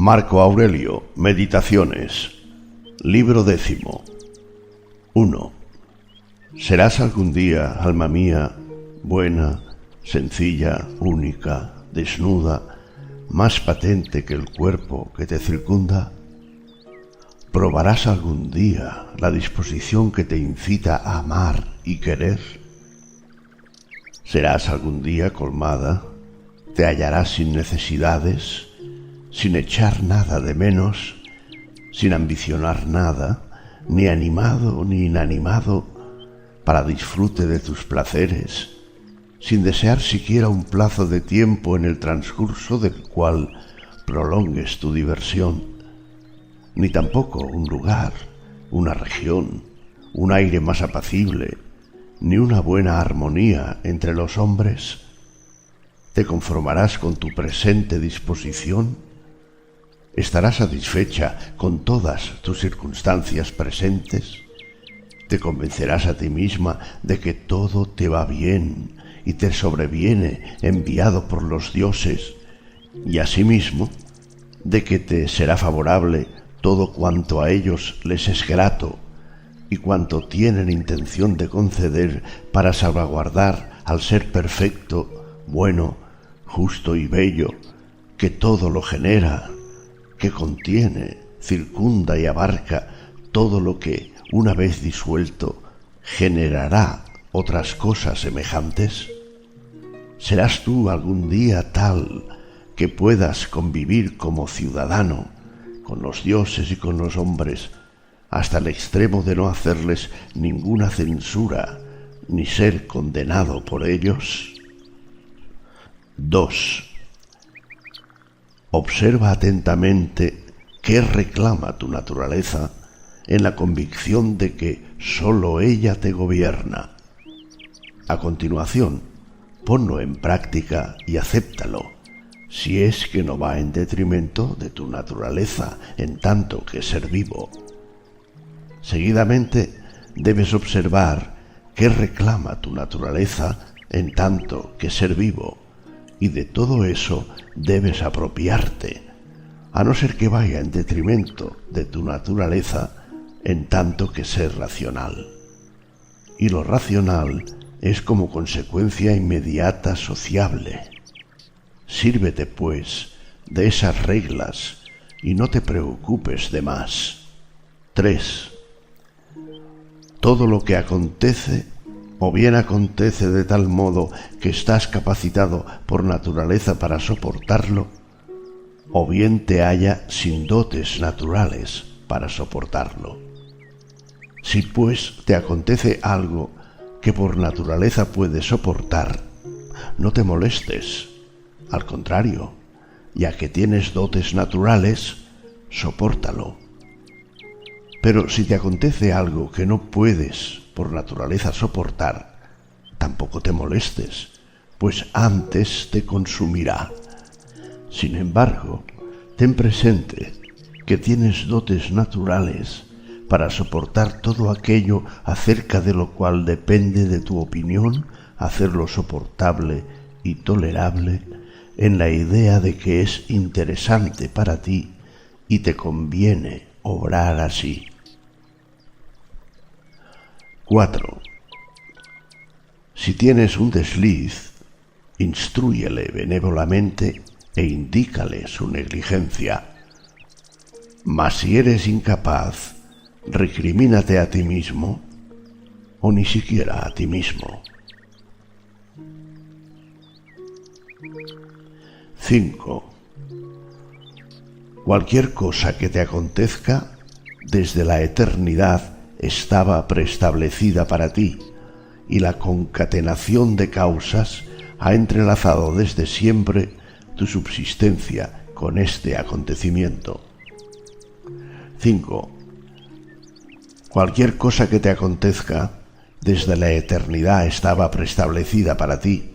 Marco Aurelio, Meditaciones, libro 10. 1. Serás algún día, alma mía, buena, sencilla, única, desnuda, más patente que el cuerpo que te circunda. ¿Probarás algún día la disposición que te incita a amar y querer? ¿Serás algún día colmada? ¿Te hallarás sin necesidades, sin echar nada de menos, sin ambicionar nada, ni animado ni inanimado, para disfrute de tus placeres, sin desear siquiera un plazo de tiempo en el transcurso del cual prolongues tu diversión, ni tampoco un lugar, una región, un aire más apacible, ni una buena armonía entre los hombres? ¿Te conformarás con tu presente disposición? ¿Estarás satisfecha con todas tus circunstancias presentes? ¿Te convencerás a ti misma de que todo te va bien y te sobreviene enviado por los dioses, y asimismo de que te será favorable todo cuanto a ellos les es grato y cuanto tienen intención de conceder para salvaguardar al ser perfecto, bueno, justo y bello, que todo lo genera, que contiene, circunda y abarca todo lo que, una vez disuelto, generará otras cosas semejantes? ¿Serás tú algún día tal que puedas convivir como ciudadano con los dioses y con los hombres hasta el extremo de no hacerles ninguna censura ni ser condenado por ellos? 2. Observa atentamente qué reclama tu naturaleza en la convicción de que sólo ella te gobierna. A continuación, ponlo en práctica y acéptalo, si es que no va en detrimento de tu naturaleza en tanto que ser vivo. Seguidamente, debes observar qué reclama tu naturaleza en tanto que ser vivo, y de todo eso debes apropiarte, a no ser que vaya en detrimento de tu naturaleza en tanto que ser racional. Y lo racional es como consecuencia inmediata sociable. Sírvete, pues, de esas reglas y no te preocupes de más. 3. Todo lo que acontece, o bien acontece de tal modo que estás capacitado por naturaleza para soportarlo, o bien te halla sin dotes naturales para soportarlo. Si pues te acontece algo que por naturaleza puedes soportar, no te molestes. Al contrario, ya que tienes dotes naturales, sopórtalo. Pero si te acontece algo que no puedes por naturaleza soportar, tampoco te molestes, pues antes te consumirá. Sin embargo, ten presente que tienes dotes naturales para soportar todo aquello acerca de lo cual depende de tu opinión hacerlo soportable y tolerable, en la idea de que es interesante para ti y te conviene obrar así. 4. Si tienes un desliz, instrúyele benévolamente e indícale su negligencia. Mas si eres incapaz, recrimínate a ti mismo o ni siquiera a ti mismo. 5. Cualquier cosa que te acontezca desde la eternidad estaba preestablecida para ti, y la concatenación de causas ha entrelazado desde siempre tu subsistencia con este acontecimiento. 5. Cualquier cosa que te acontezca desde la eternidad estaba preestablecida para ti,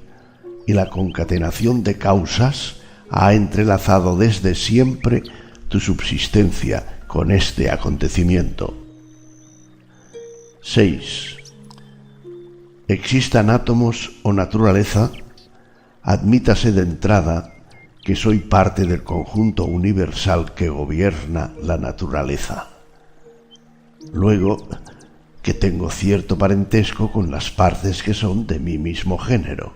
y la concatenación de causas ha entrelazado desde siempre tu subsistencia con este acontecimiento. 6. Existan átomos o naturaleza, admítase de entrada que soy parte del conjunto universal que gobierna la naturaleza. Luego, que tengo cierto parentesco con las partes que son de mi mismo género,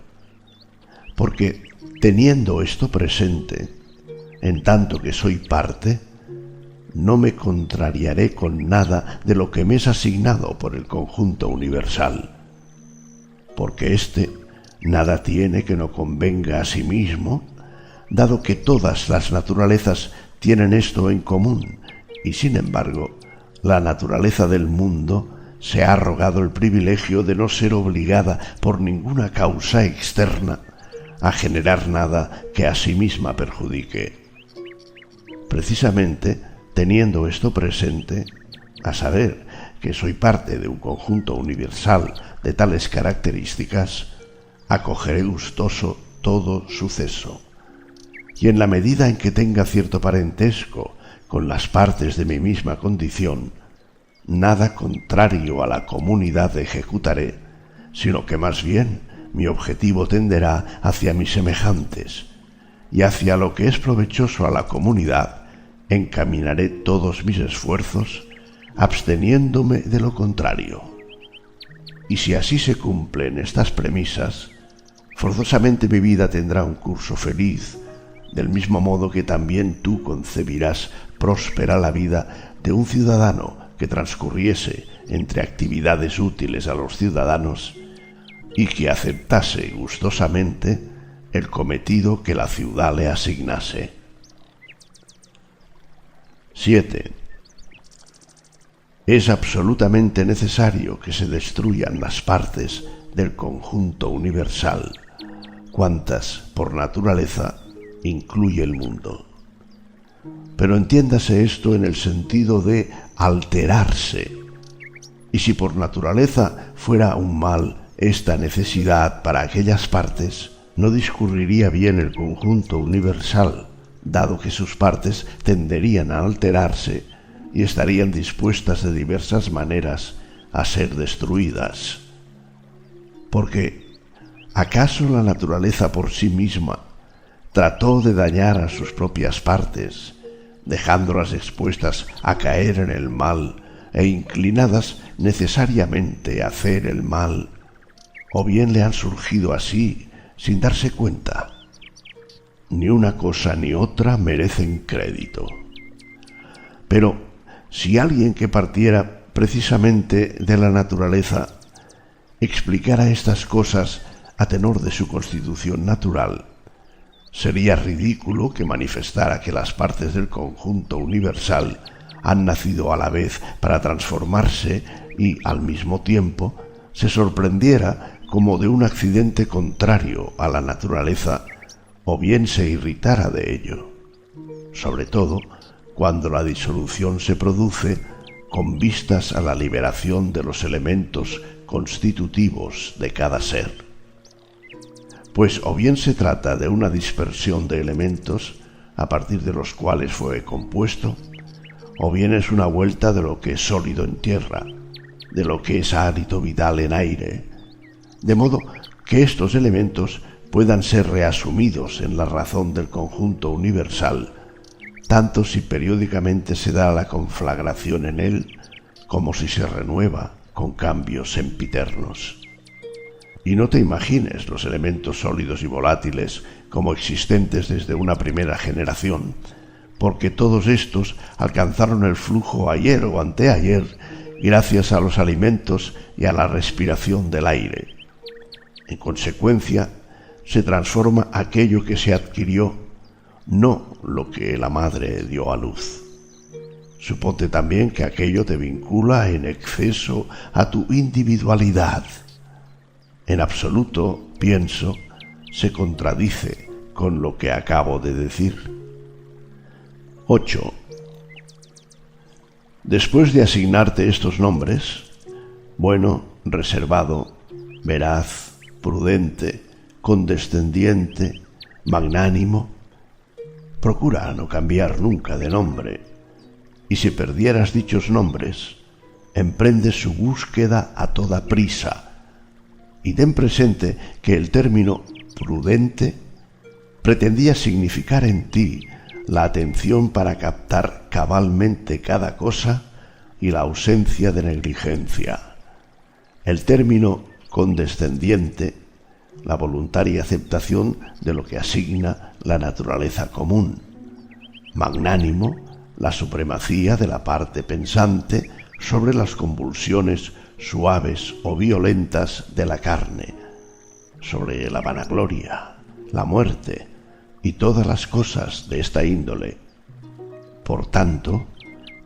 porque teniendo esto presente, en tanto que soy parte, no me contrariaré con nada de lo que me es asignado por el conjunto universal, porque éste nada tiene que no convenga a sí mismo, dado que todas las naturalezas tienen esto en común, y sin embargo, la naturaleza del mundo se ha arrogado el privilegio de no ser obligada por ninguna causa externa a generar nada que a sí misma perjudique. Precisamente, teniendo esto presente, a saber que soy parte de un conjunto universal de tales características, acogeré gustoso todo suceso, y en la medida en que tenga cierto parentesco con las partes de mi misma condición, nada contrario a la comunidad ejecutaré, sino que más bien mi objetivo tenderá hacia mis semejantes, y hacia lo que es provechoso a la comunidad encaminaré todos mis esfuerzos, absteniéndome de lo contrario. Y si así se cumplen estas premisas, forzosamente mi vida tendrá un curso feliz, del mismo modo que también tú concebirás próspera la vida de un ciudadano que transcurriese entre actividades útiles a los ciudadanos y que aceptase gustosamente el cometido que la ciudad le asignase. 7. Es absolutamente necesario que se destruyan las partes del conjunto universal, cuantas, por naturaleza, incluye el mundo. Pero entiéndase esto en el sentido de alterarse, y si por naturaleza fuera un mal esta necesidad para aquellas partes, no discurriría bien el conjunto universal, dado que sus partes tenderían a alterarse y estarían dispuestas de diversas maneras a ser destruidas. Porque, ¿acaso la naturaleza por sí misma trató de dañar a sus propias partes, dejándolas expuestas a caer en el mal e inclinadas necesariamente a hacer el mal, o bien le han surgido así sin darse cuenta? Ni una cosa ni otra merecen crédito. Pero si alguien que partiera precisamente de la naturaleza explicara estas cosas a tenor de su constitución natural, sería ridículo que manifestara que las partes del conjunto universal han nacido a la vez para transformarse y, al mismo tiempo, se sorprendiera como de un accidente contrario a la naturaleza, o bien se irritara de ello, sobre todo cuando la disolución se produce con vistas a la liberación de los elementos constitutivos de cada ser. Pues o bien se trata de una dispersión de elementos a partir de los cuales fue compuesto, o bien es una vuelta de lo que es sólido en tierra, de lo que es hálito vital en aire, de modo que estos elementos puedan ser reasumidos en la razón del conjunto universal, tanto si periódicamente se da la conflagración en él, como si se renueva con cambios sempiternos. Y no te imagines los elementos sólidos y volátiles como existentes desde una primera generación, porque todos estos alcanzaron el flujo ayer o anteayer gracias a los alimentos y a la respiración del aire. En consecuencia, se transforma aquello que se adquirió, no lo que la madre dio a luz. Suponte también que aquello te vincula en exceso a tu individualidad. En absoluto, pienso, se contradice con lo que acabo de decir. 8. Después de asignarte estos nombres, bueno, reservado, veraz, prudente, condescendiente, magnánimo, procura no cambiar nunca de nombre, y si perdieras dichos nombres, emprende su búsqueda a toda prisa, y ten presente que el término prudente pretendía significar en ti la atención para captar cabalmente cada cosa y la ausencia de negligencia. El término condescendiente, la voluntaria aceptación de lo que asigna la naturaleza común. Magnánimo, la supremacía de la parte pensante sobre las convulsiones suaves o violentas de la carne, sobre la vanagloria, la muerte y todas las cosas de esta índole. Por tanto,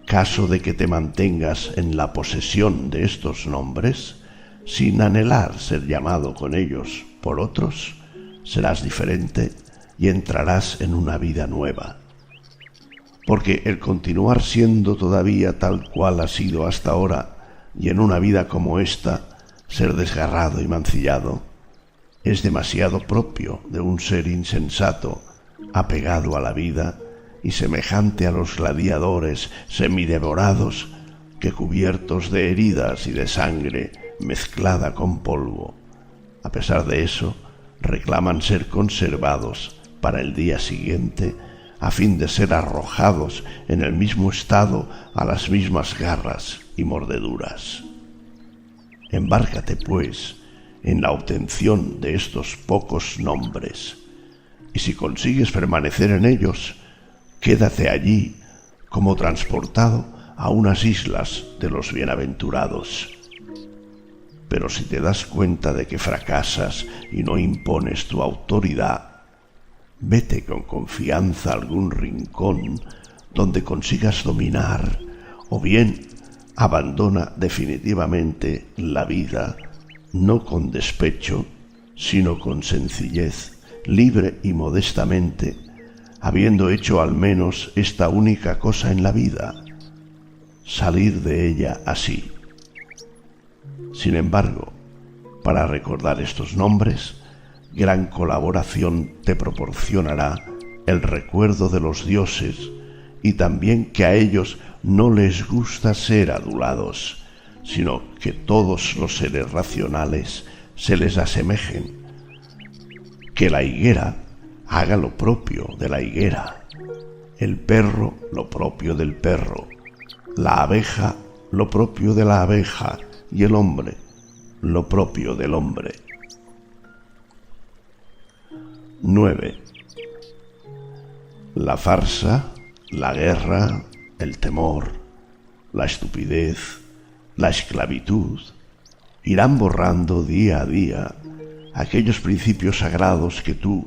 caso de que te mantengas en la posesión de estos nombres, sin anhelar ser llamado con ellos por otros, serás diferente y entrarás en una vida nueva. Porque el continuar siendo todavía tal cual has sido hasta ahora, y en una vida como esta, ser desgarrado y mancillado, es demasiado propio de un ser insensato, apegado a la vida y semejante a los gladiadores semidevorados que, cubiertos de heridas y de sangre mezclada con polvo, a pesar de eso, reclaman ser conservados para el día siguiente a fin de ser arrojados en el mismo estado a las mismas garras y mordeduras. Embárcate, pues, en la obtención de estos pocos nombres, y si consigues permanecer en ellos, quédate allí como transportado a unas islas de los bienaventurados. Pero si te das cuenta de que fracasas y no impones tu autoridad, vete con confianza a algún rincón donde consigas dominar, o bien abandona definitivamente la vida, no con despecho, sino con sencillez, libre y modestamente, habiendo hecho al menos esta única cosa en la vida, salir de ella así. Sin embargo, para recordar estos nombres, gran colaboración te proporcionará el recuerdo de los dioses y también que a ellos no les gusta ser adulados, sino que todos los seres racionales se les asemejen. Que la higuera haga lo propio de la higuera, el perro lo propio del perro, la abeja lo propio de la abeja y el hombre lo propio del hombre. 9. La farsa, la guerra, el temor, la estupidez, la esclavitud irán borrando día a día aquellos principios sagrados que tú,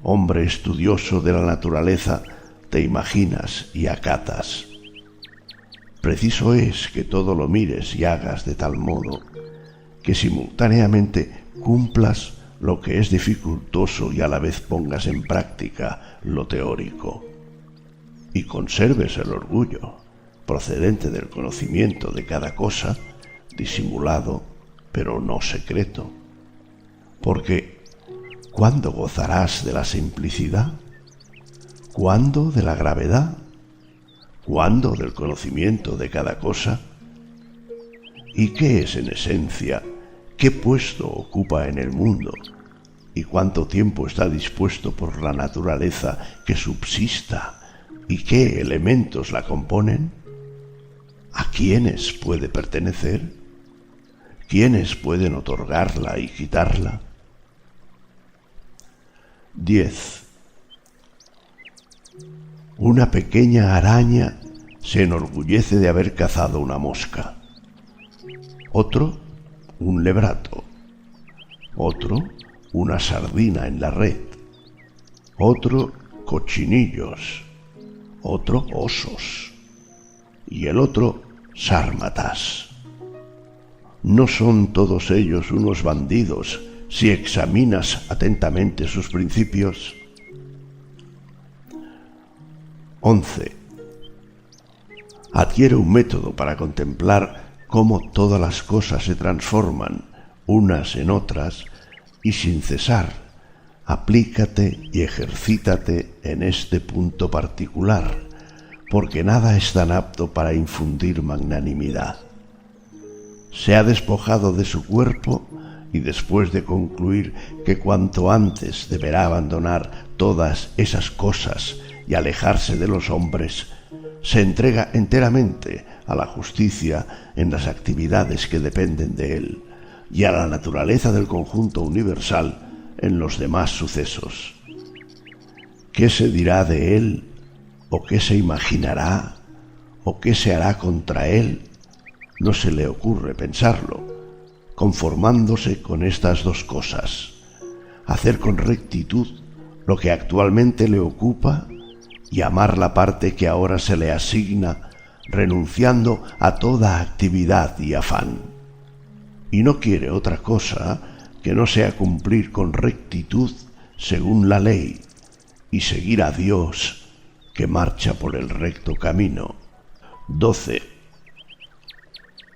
hombre estudioso de la naturaleza, te imaginas y acatas. Preciso es que todo lo mires y hagas de tal modo que simultáneamente cumplas lo que es dificultoso y a la vez pongas en práctica lo teórico, y conserves el orgullo procedente del conocimiento de cada cosa, disimulado pero no secreto. Porque ¿cuándo gozarás de la simplicidad? ¿Cuándo de la gravedad? ¿Cuándo del conocimiento de cada cosa? ¿Y qué es en esencia? ¿Qué puesto ocupa en el mundo? ¿Y cuánto tiempo está dispuesto por la naturaleza que subsista? ¿Y qué elementos la componen? ¿A quiénes puede pertenecer? ¿Quiénes pueden otorgarla y quitarla? 10. Una pequeña araña se enorgullece de haber cazado una mosca. Otro, un lebrato. Otro, una sardina en la red. Otro, cochinillos. Otro, osos. Y el otro, sármatas. ¿No son todos ellos unos bandidos si examinas atentamente sus principios? 11. Adquiere un método para contemplar cómo todas las cosas se transforman unas en otras y sin cesar, aplícate y ejercítate en este punto particular, porque nada es tan apto para infundir magnanimidad. Se ha despojado de su cuerpo y después de concluir que cuanto antes deberá abandonar todas esas cosas y alejarse de los hombres, se entrega enteramente a la justicia en las actividades que dependen de él y a la naturaleza del conjunto universal en los demás sucesos. ¿Qué se dirá de él? ¿O qué se imaginará? ¿O qué se hará contra él? No se le ocurre pensarlo, conformándose con estas dos cosas: hacer con rectitud lo que actualmente le ocupa y amar la parte que ahora se le asigna, renunciando a toda actividad y afán. Y no quiere otra cosa que no sea cumplir con rectitud según la ley y seguir a Dios, que marcha por el recto camino. 12.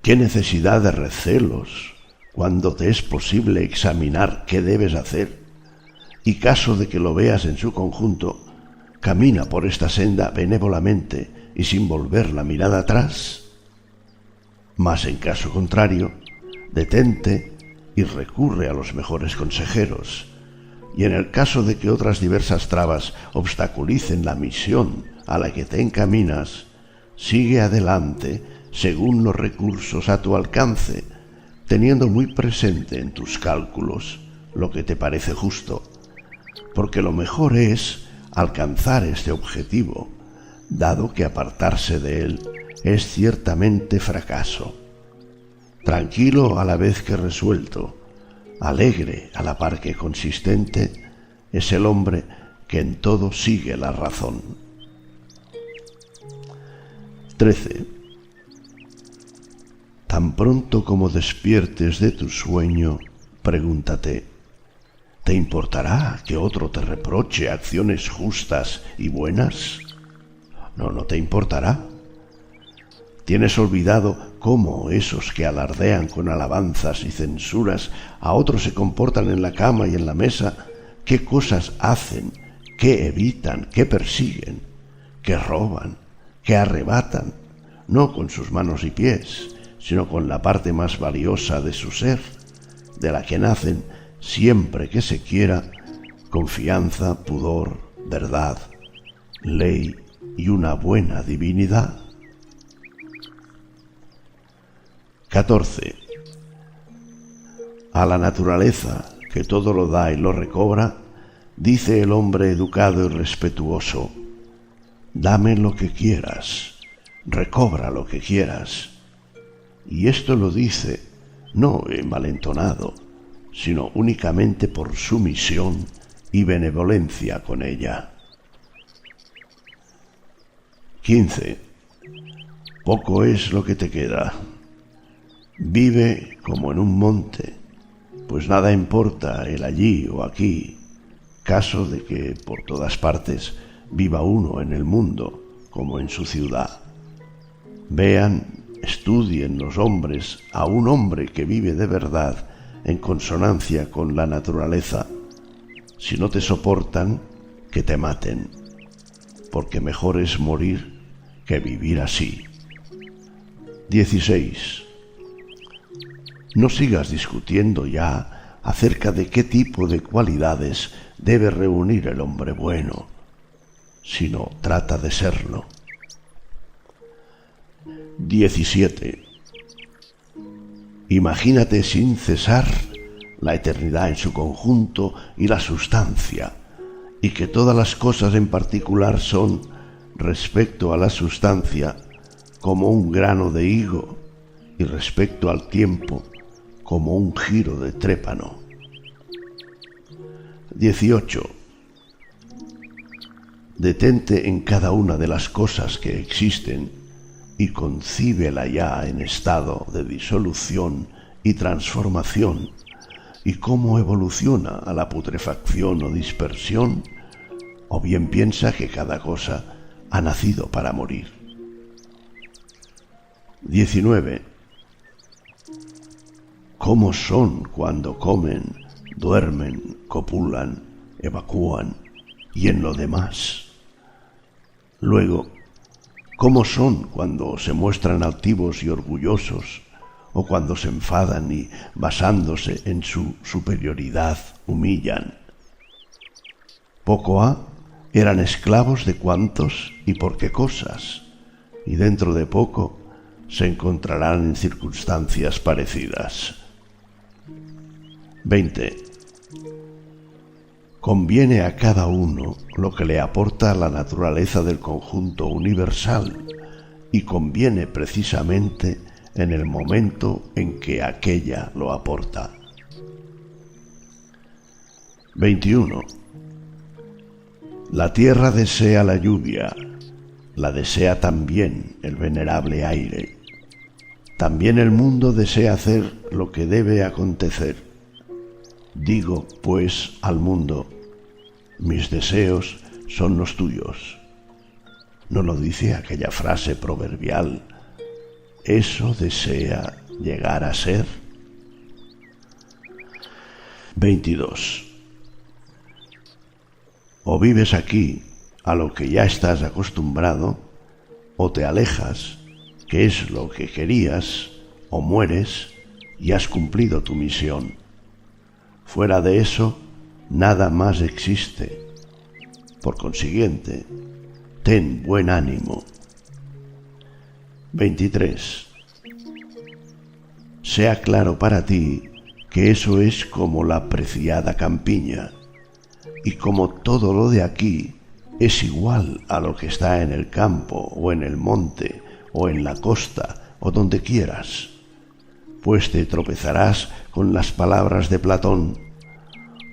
¿Qué necesidad de recelos cuando te es posible examinar qué debes hacer? Y caso de que lo veas en su conjunto, camina por esta senda benévolamente y sin volver la mirada atrás. Mas en caso contrario, detente y recurre a los mejores consejeros, y en el caso de que otras diversas trabas obstaculicen la misión a la que te encaminas, sigue adelante según los recursos a tu alcance, teniendo muy presente en tus cálculos lo que te parece justo, porque lo mejor es alcanzar este objetivo, dado que apartarse de él es ciertamente fracaso. Tranquilo a la vez que resuelto, alegre a la par que consistente, es el hombre que en todo sigue la razón. 13. Tan pronto como despiertes de tu sueño, pregúntate: ¿te importará que otro te reproche acciones justas y buenas? No te importará. ¿Tienes olvidado cómo esos que alardean con alabanzas y censuras a otros se comportan en la cama y en la mesa? ¿Qué cosas hacen? ¿Qué evitan? ¿Qué persiguen? ¿Qué roban? ¿Qué arrebatan? No con sus manos y pies, sino con la parte más valiosa de su ser, de la que nacen, siempre que se quiera, confianza, pudor, verdad, ley y una buena divinidad. 14. A la naturaleza, que todo lo da y lo recobra, dice el hombre educado y respetuoso: dame lo que quieras, recobra lo que quieras. Y esto lo dice no envalentonado, sino únicamente por sumisión y benevolencia con ella. 15. Poco es lo que te queda. Vive como en un monte, pues nada importa el allí o aquí, caso de que por todas partes viva uno en el mundo como en su ciudad. Vean, estudien los hombres a un hombre que vive de verdad en consonancia con la naturaleza. Si no te soportan, que te maten, porque mejor es morir que vivir así. 16. No sigas discutiendo ya acerca de qué tipo de cualidades debe reunir el hombre bueno, sino trata de serlo. 17. Imagínate sin cesar la eternidad en su conjunto y la sustancia, y que todas las cosas en particular son, respecto a la sustancia, como un grano de higo, y respecto al tiempo, como un giro de trépano. 18. Detente en cada una de las cosas que existen y concíbela ya en estado de disolución y transformación, y cómo evoluciona a la putrefacción o dispersión, o bien piensa que cada cosa ha nacido para morir. 19. ¿Cómo son cuando comen, duermen, copulan, evacúan y en lo demás? Luego, ¿cómo son cuando se muestran altivos y orgullosos, o cuando se enfadan y, basándose en su superioridad, humillan. Poco ha, eran esclavos de cuántos y por qué cosas, y dentro de poco se encontrarán en circunstancias parecidas. 20. Conviene a cada uno lo que le aporta la naturaleza del conjunto universal, y conviene precisamente en el momento en que aquella lo aporta. 21. La tierra desea la lluvia, la desea también el venerable aire. También el mundo desea hacer lo que debe acontecer. Digo, pues, al mundo, mis deseos son los tuyos. ¿No lo dice aquella frase proverbial? ¿Eso desea llegar a ser? 22. O vives aquí, a lo que ya estás acostumbrado, o te alejas, que es lo que querías, o mueres y has cumplido tu misión. Fuera de eso, nada más existe. Por consiguiente, ten buen ánimo. 23. Sea claro para ti que eso es como la preciada campiña, y como todo lo de aquí es igual a lo que está en el campo o en el monte o en la costa o donde quieras, pues te tropezarás con las palabras de Platón.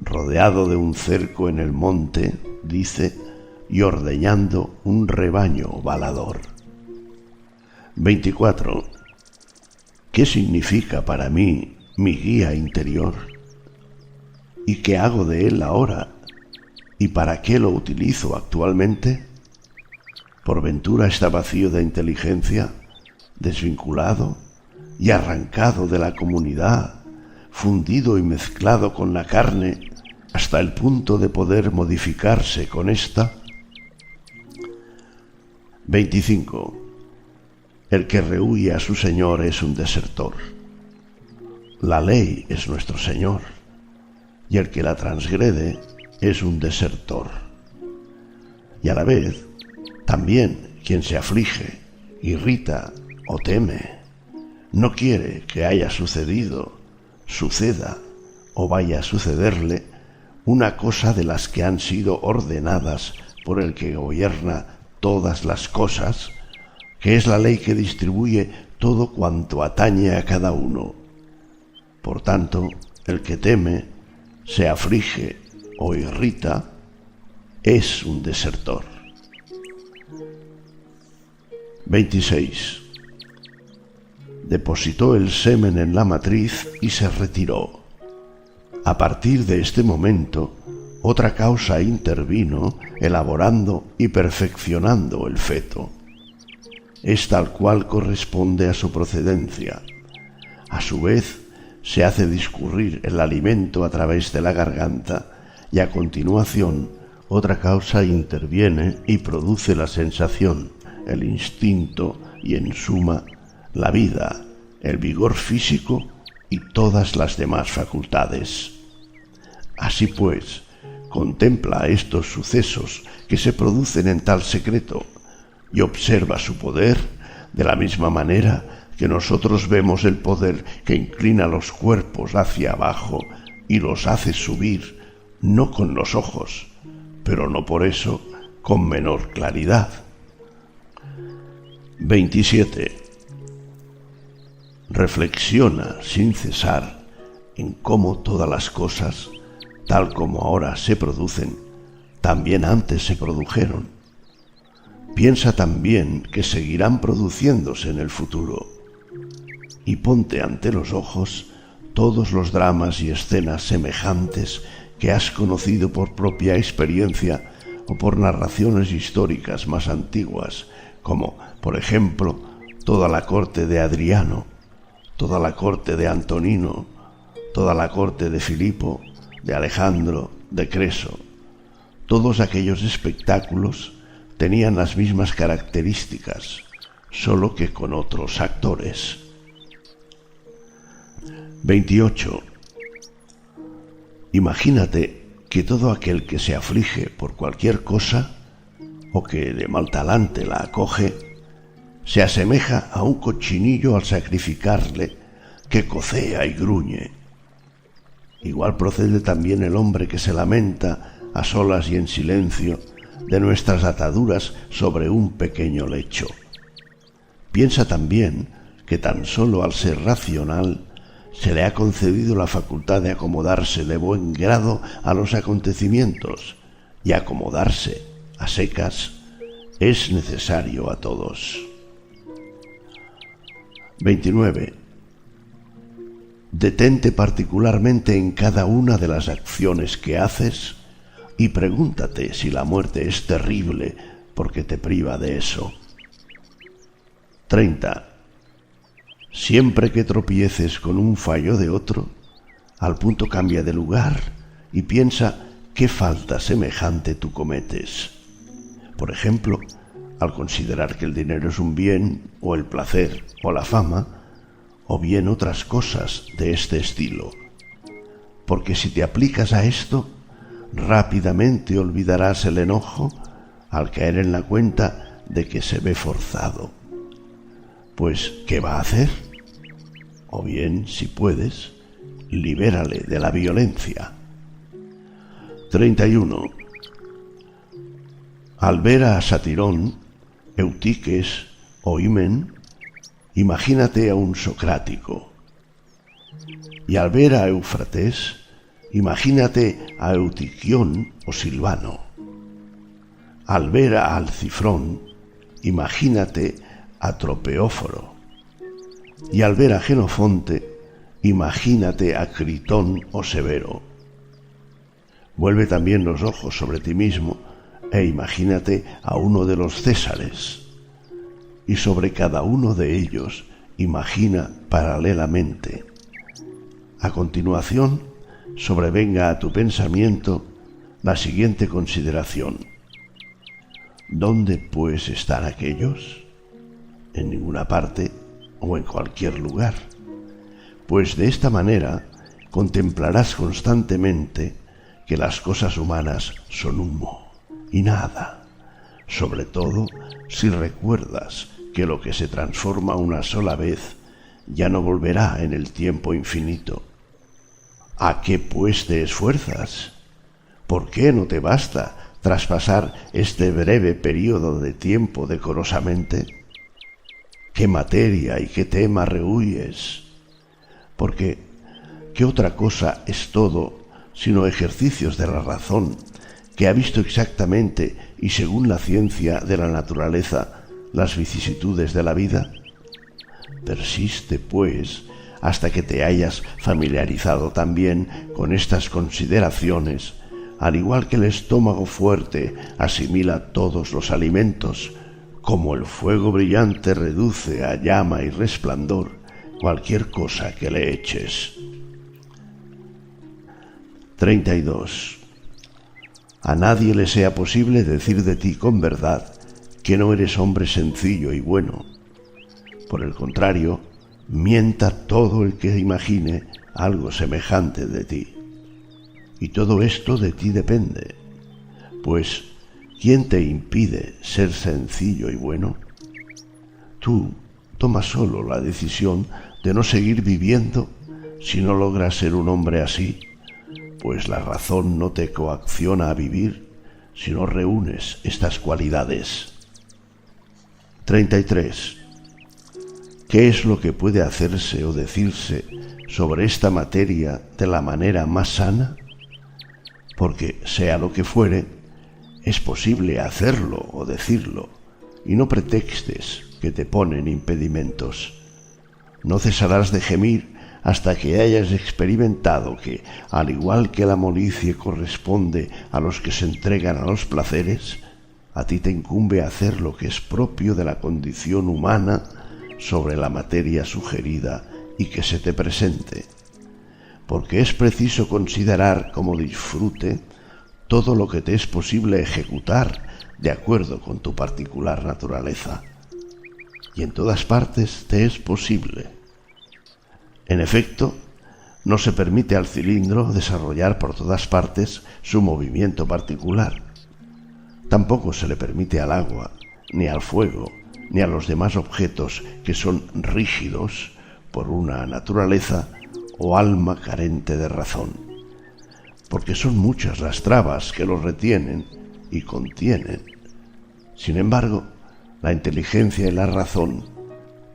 Rodeado de un cerco en el monte, dice, y ordeñando un rebaño balador. 24. ¿Qué significa para mí mi guía interior? ¿Y qué hago de él ahora? ¿Y para qué lo utilizo actualmente? ¿Por ventura está vacío de inteligencia, desvinculado y arrancado de la comunidad, fundido y mezclado con la carne hasta el punto de poder modificarse con ésta? 25. El que rehúye a su Señor es un desertor. La ley es nuestro Señor, y el que la transgrede es un desertor. Y a la vez, también quien se aflige, irrita o teme, no quiere que haya sucedido, suceda o vaya a sucederle una cosa de las que han sido ordenadas por el que gobierna todas las cosas, que es la ley que distribuye todo cuanto atañe a cada uno. Por tanto, el que teme, se aflige o irrita, es un desertor. 26. Depositó el semen en la matriz y se retiró. A partir de este momento, otra causa intervino, elaborando y perfeccionando el feto. Es tal cual corresponde a su procedencia. A su vez, se hace discurrir el alimento a través de la garganta y a continuación otra causa interviene y produce la sensación, el instinto y, en suma, la vida, el vigor físico y todas las demás facultades. Así pues, contempla estos sucesos que se producen en tal secreto y observa su poder de la misma manera que nosotros vemos el poder que inclina los cuerpos hacia abajo y los hace subir, no con los ojos, pero no por eso con menor claridad. 27. Reflexiona sin cesar en cómo todas las cosas, tal como ahora se producen, también antes se produjeron. Piensa también que seguirán produciéndose en el futuro, y ponte ante los ojos todos los dramas y escenas semejantes que has conocido por propia experiencia o por narraciones históricas más antiguas, como, por ejemplo, toda la corte de Adriano, toda la corte de Antonino, toda la corte de Filipo, de Alejandro, de Creso. Todos aquellos espectáculos tenían las mismas características, solo que con otros actores. 28. Imagínate que todo aquel que se aflige por cualquier cosa o que de mal talante la acoge, se asemeja a un cochinillo al sacrificarle que cocea y gruñe. Igual procede también el hombre que se lamenta a solas y en silencio de nuestras ataduras sobre un pequeño lecho. Piensa también que tan solo al ser racional se le ha concedido la facultad de acomodarse de buen grado a los acontecimientos, y acomodarse a secas es necesario a todos. 29. Detente particularmente en cada una de las acciones que haces y pregúntate si la muerte es terrible porque te priva de eso. 30. Siempre que tropieces con un fallo de otro, al punto cambia de lugar y piensa qué falta semejante tú cometes. Por ejemplo, al considerar que el dinero es un bien, o el placer, o la fama, o bien otras cosas de este estilo. Porque si te aplicas a esto, rápidamente olvidarás el enojo al caer en la cuenta de que se ve forzado. Pues, ¿qué va a hacer? O bien, si puedes, libérale de la violencia. 31. Al ver a Satirón, Eutiques o Himen, imagínate a un socrático. Y al ver a Éufrates, imagínate a Eutiquión o Silvano. Al ver a Alcifrón, imagínate a Tropeóforo. Y al ver a Genofonte, imagínate a Critón o Severo. Vuelve también los ojos sobre ti mismo e imagínate a uno de los Césares. Y sobre cada uno de ellos imagina paralelamente. A continuación, sobrevenga a tu pensamiento la siguiente consideración. ¿Dónde pues están aquellos? En ninguna parte o en cualquier lugar. Pues de esta manera contemplarás constantemente que las cosas humanas son humo y nada, sobre todo si recuerdas que lo que se transforma una sola vez ya no volverá en el tiempo infinito. ¿A qué pues te esfuerzas? ¿Por qué no te basta traspasar este breve período de tiempo decorosamente? ¿Qué materia y qué tema rehuyes? Porque, ¿qué otra cosa es todo sino ejercicios de la razón que ha visto exactamente y según la ciencia de la naturaleza las vicisitudes de la vida? Persiste, pues, hasta que te hayas familiarizado también con estas consideraciones, al igual que el estómago fuerte asimila todos los alimentos, como el fuego brillante reduce a llama y resplandor cualquier cosa que le eches. 32. A nadie le sea posible decir de ti con verdad que no eres hombre sencillo y bueno. Por el contrario, mienta todo el que imagine algo semejante de ti. Y todo esto de ti depende, pues ¿quién te impide ser sencillo y bueno? Tú tomas solo la decisión de no seguir viviendo si no logras ser un hombre así, pues la razón no te coacciona a vivir si no reúnes estas cualidades. 33. ¿Qué es lo que puede hacerse o decirse sobre esta materia de la manera más sana? Porque, sea lo que fuere, es posible hacerlo o decirlo, y no pretextes que te ponen impedimentos. No cesarás de gemir hasta que hayas experimentado que, al igual que la molicie corresponde a los que se entregan a los placeres, a ti te incumbe hacer lo que es propio de la condición humana sobre la materia sugerida y que se te presente, porque es preciso considerar como disfrute todo lo que te es posible ejecutar de acuerdo con tu particular naturaleza, y en todas partes te es posible. En efecto, No se permite al cilindro desarrollar por todas partes su movimiento particular. Tampoco se le permite al agua, ni al fuego, ni a los demás objetos que son rígidos por una naturaleza o alma carente de razón, porque son muchas las trabas que los retienen y contienen. Sin embargo, la inteligencia y la razón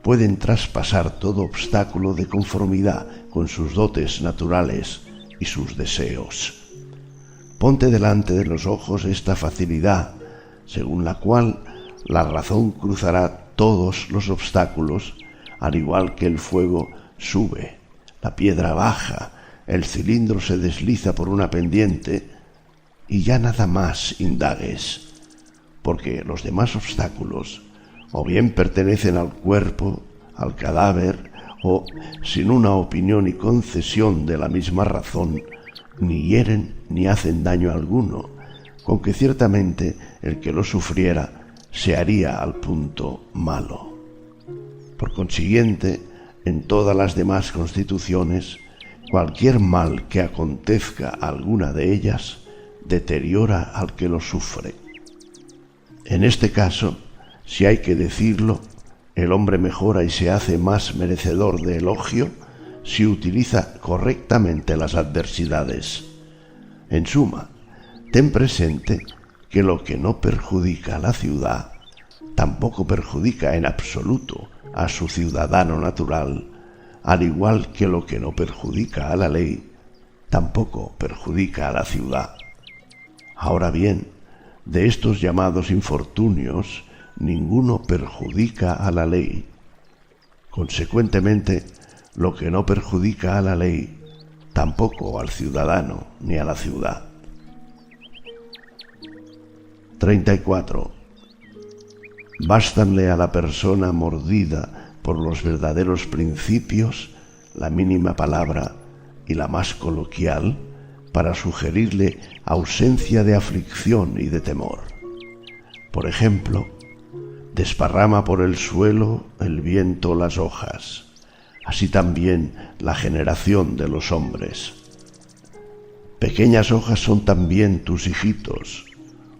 pueden traspasar todo obstáculo de conformidad con sus dotes naturales y sus deseos. Ponte delante de los ojos esta facilidad, según la cual la razón cruzará todos los obstáculos, al igual que el fuego sube, la piedra baja, el cilindro se desliza por una pendiente, y ya nada más indagues, porque los demás obstáculos o bien pertenecen al cuerpo, al cadáver, o, sin una opinión y concesión de la misma razón, ni hieren ni hacen daño alguno, con que ciertamente el que lo sufriera se haría al punto malo. Por consiguiente, en todas las demás constituciones, cualquier mal que acontezca a alguna de ellas deteriora al que lo sufre. En este caso, si hay que decirlo, el hombre mejora y se hace más merecedor de elogio si utiliza correctamente las adversidades. En suma, ten presente que lo que no perjudica a la ciudad tampoco perjudica en absoluto a su ciudadano natural, al igual que lo que no perjudica a la ley tampoco perjudica a la ciudad. Ahora bien, de estos llamados infortunios, ninguno perjudica a la ley. Consecuentemente, lo que no perjudica a la ley, tampoco al ciudadano ni a la ciudad. 34. Bástanle a la persona mordida por los verdaderos principios la mínima palabra y la más coloquial para sugerirle ausencia de aflicción y de temor. Por ejemplo, desparrama por el suelo el viento las hojas, así también la generación de los hombres. Pequeñas hojas son también tus hijitos,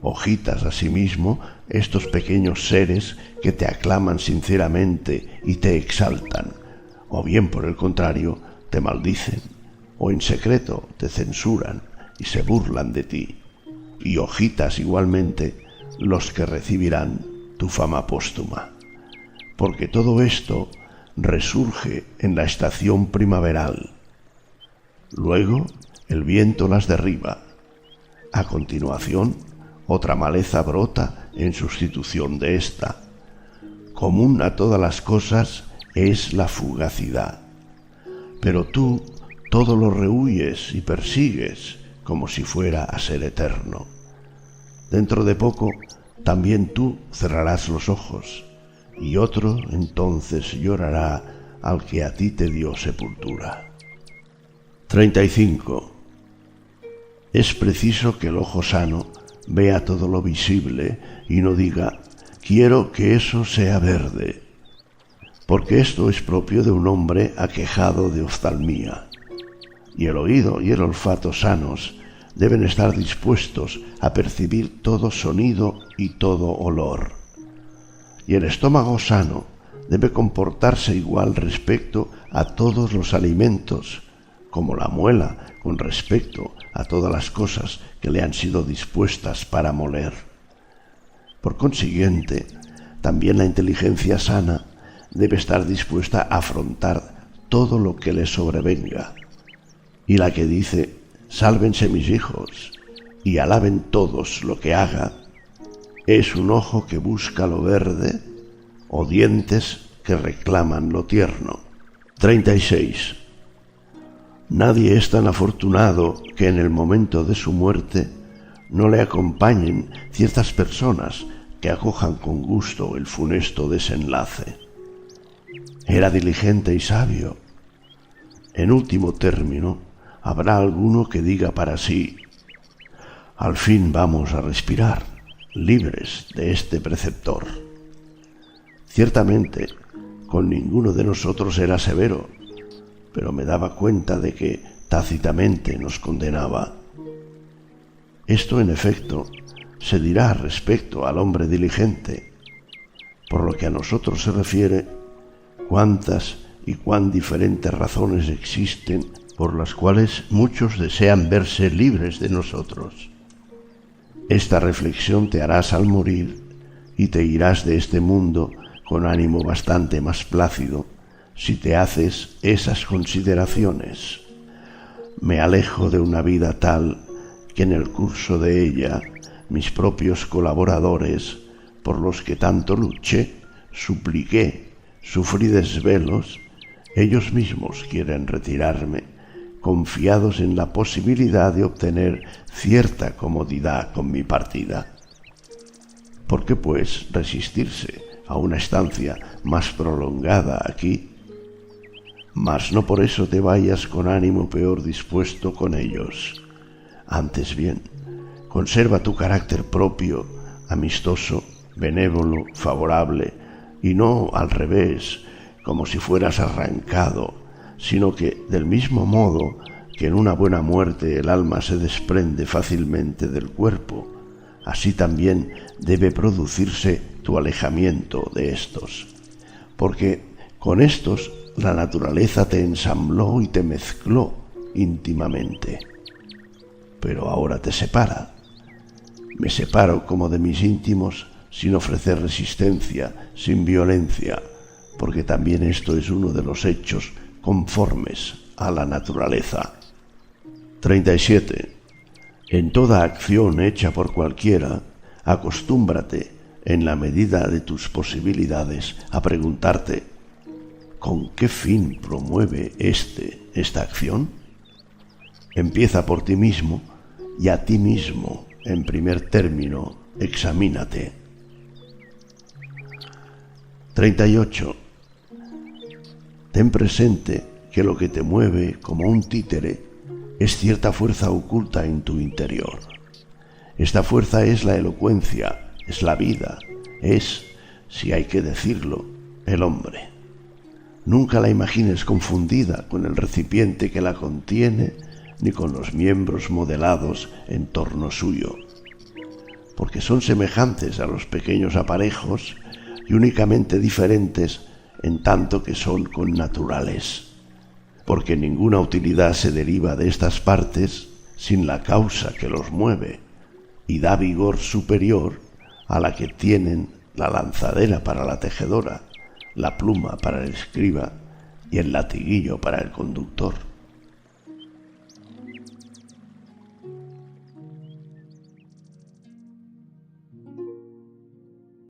hojitas asimismo estos pequeños seres que te aclaman sinceramente y te exaltan, o bien por el contrario te maldicen, o en secreto te censuran y se burlan de ti, y hojitas igualmente los que recibirán tu fama póstuma, porque todo esto resurge en la estación primaveral. Luego el viento las derriba. A continuación, otra maleza brota en sustitución de esta. Común a todas las cosas es la fugacidad. Pero tú todo lo rehuyes y persigues como si fuera a ser eterno. Dentro de poco, también tú cerrarás los ojos, y otro entonces llorará al que a ti te dio sepultura. 35. Es preciso que el ojo sano vea todo lo visible y no diga, quiero que eso sea verde, porque esto es propio de un hombre aquejado de oftalmía, y el oído y el olfato sanos deben estar dispuestos a percibir todo sonido y todo olor. Y el estómago sano debe comportarse igual respecto a todos los alimentos, como la muela con respecto a todas las cosas que le han sido dispuestas para moler. Por consiguiente, también la inteligencia sana debe estar dispuesta a afrontar todo lo que le sobrevenga. Y la que dice, sálvense mis hijos, y alaben todos lo que haga, es un ojo que busca lo verde, o dientes que reclaman lo tierno. 36. Nadie es tan afortunado que en el momento de su muerte no le acompañen ciertas personas que acojan con gusto el funesto desenlace. Era diligente y sabio. En último término, habrá alguno que diga para sí, al fin vamos a respirar, libres de este preceptor. Ciertamente, con ninguno de nosotros era severo, pero me daba cuenta de que tácitamente nos condenaba. Esto, en efecto, se dirá respecto al hombre diligente. Por lo que a nosotros se refiere, cuántas y cuán diferentes razones existen por las cuales muchos desean verse libres de nosotros. Esta reflexión te harás al morir y te irás de este mundo con ánimo bastante más plácido si te haces esas consideraciones. Me alejo de una vida tal que en el curso de ella mis propios colaboradores, por los que tanto luché, supliqué, sufrí desvelos, ellos mismos quieren retirarme, confiados en la posibilidad de obtener cierta comodidad con mi partida. ¿Por qué, pues, resistirse a una estancia más prolongada aquí? Mas no por eso te vayas con ánimo peor dispuesto con ellos. Antes bien, conserva tu carácter propio, amistoso, benévolo, favorable, y no al revés, como si fueras arrancado, sino que, del mismo modo que en una buena muerte el alma se desprende fácilmente del cuerpo, así también debe producirse tu alejamiento de estos, porque con estos la naturaleza te ensambló y te mezcló íntimamente. Pero ahora te separa. Me separo como de mis íntimos sin ofrecer resistencia, sin violencia, porque también esto es uno de los hechos conformes a la naturaleza. 37. En toda acción hecha por cualquiera, acostúmbrate, en la medida de tus posibilidades, a preguntarte: ¿con qué fin promueve esta acción? Empieza por ti mismo y a ti mismo, en primer término, examínate. 38. Ten presente que lo que te mueve como un títere es cierta fuerza oculta en tu interior. Esta fuerza es la elocuencia, es la vida, es, si hay que decirlo, el hombre. Nunca la imagines confundida con el recipiente que la contiene, ni con los miembros modelados en torno suyo, porque son semejantes a los pequeños aparejos y únicamente diferentes en tanto que son connaturales, porque ninguna utilidad se deriva de estas partes sin la causa que los mueve y da vigor superior a la que tienen la lanzadera para la tejedora, la pluma para el escriba y el latiguillo para el conductor.